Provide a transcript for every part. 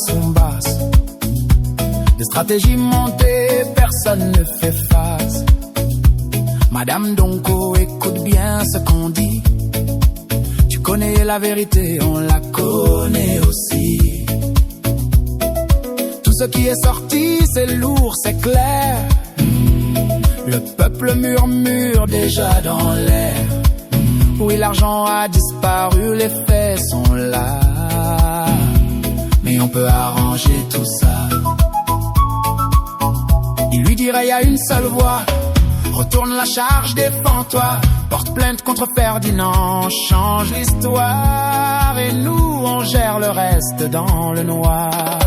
Sont basses, des stratégies montées, personne ne fait face. Madame Donko, écoute bien ce qu'on dit. Tu connais la vérité, on la connaît aussi. Tout ce qui est sorti, c'est lourd, c'est clair. Le peuple murmure déjà dans l'air. Oui, l'argent a disparu, les faits sont là. Mais on peut arranger tout ça. Il lui dirait, y a une seule voie. Retourne la charge, défends-toi. Porte plainte contre Ferdinand, change l'histoire. Et nous, on gère le reste dans le noir.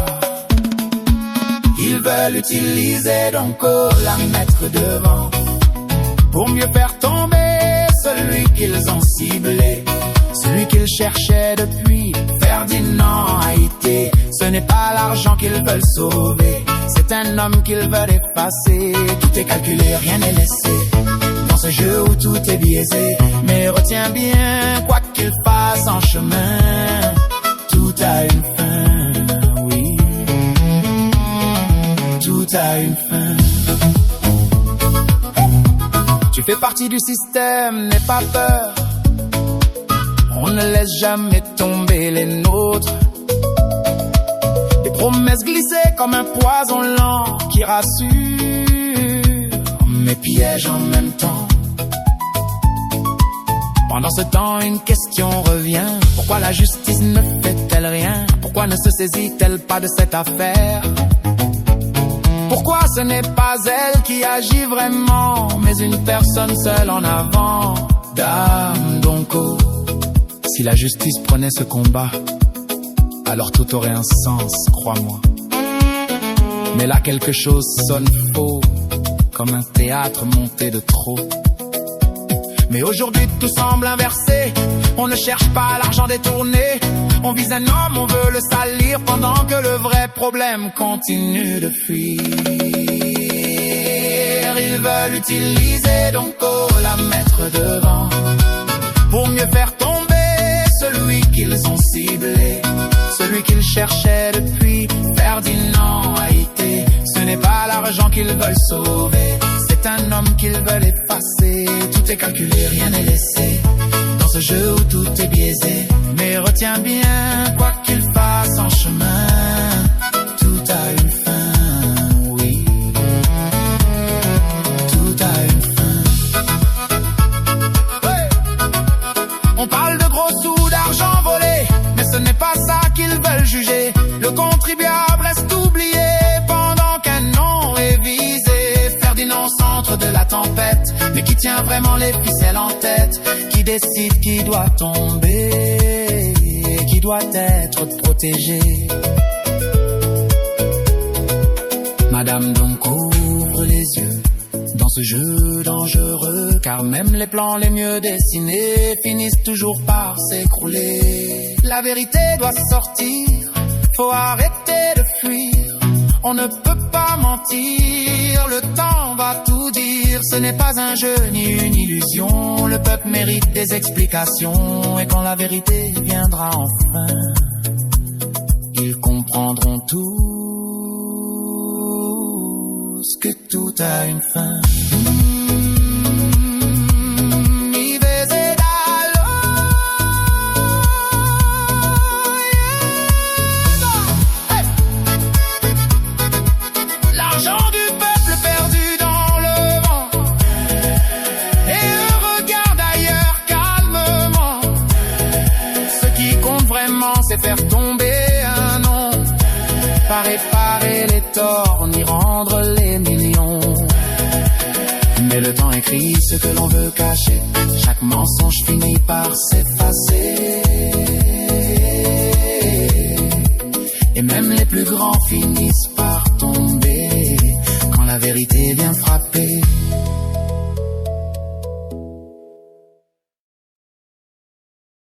Ils veulent utiliser Donko, la mettre devant, pour mieux faire tomber celui qu'ils ont ciblé. Celui qu'ils cherchaient depuis Ferdinand Haïté. Ce n'est pas l'argent qu'ils veulent sauver, c'est un homme qu'ils veulent effacer. Tout est calculé, rien n'est laissé dans ce jeu où tout est biaisé. Mais retiens bien, quoi qu'il fasse en chemin, tout a une fin, oui. Tout a une fin. Tu fais partie du système, n'aie pas peur. On ne laisse jamais tomber les nôtres. Des promesses glissées comme un poison lent qui rassure, mais piège en même temps. Pendant ce temps, une question revient. Pourquoi la justice ne fait-elle rien? Pourquoi ne se saisit-elle pas de cette affaire? Pourquoi ce n'est pas elle qui agit vraiment, mais une personne seule en avant? Dame Donko, si la justice prenait ce combat, alors tout aurait un sens, crois-moi. Mais là quelque chose sonne faux, comme un théâtre monté de trop. Mais aujourd'hui tout semble inversé. On ne cherche pas l'argent détourné. On vise un homme, on veut le salir, pendant que le vrai problème continue de fuir. Ils veulent utiliser Donko, la mettre devant, pour mieux faire tomber celui qu'ils ont ciblé. Celui qu'ils cherchaient depuis Ferdinand Haïté. Ce n'est pas l'argent qu'ils veulent sauver, c'est un homme qu'ils veulent effacer. Tout est calculé, rien n'est laissé dans ce jeu où tout est biaisé. Mais retiens bien, quoi qu'il fasse en chemin, tout a une fin, oui. Tout a une fin. Ouais. On parle de gros sous, d'argent volé, mais ce n'est pas ça qu'ils veulent juger. Le contribuable reste oublié pendant qu'un nom est visé. Ferdinand, centre de la tempête, mais qui tient vraiment les ficelles en tête, qui décide qui doit tomber, qui doit être protégé. Madame Donko, ouvre les yeux dans ce jeu dangereux, car même les plans les mieux dessinés finissent toujours par s'écrouler. La vérité doit sortir, faut arrêter de fuir. On ne peut pas mentir, le temps va tout dire. Ce n'est pas un jeu ni une illusion, le peuple mérite des explications. Et quand la vérité viendra enfin, ils comprendront tous que tout a une fin. C'est faire tomber un nom, pas réparer les torts ni rendre les millions. Mais le temps écrit ce que l'on veut cacher, chaque mensonge finit par s'effacer. Et même les plus grands finissent par tomber quand la vérité vient frapper.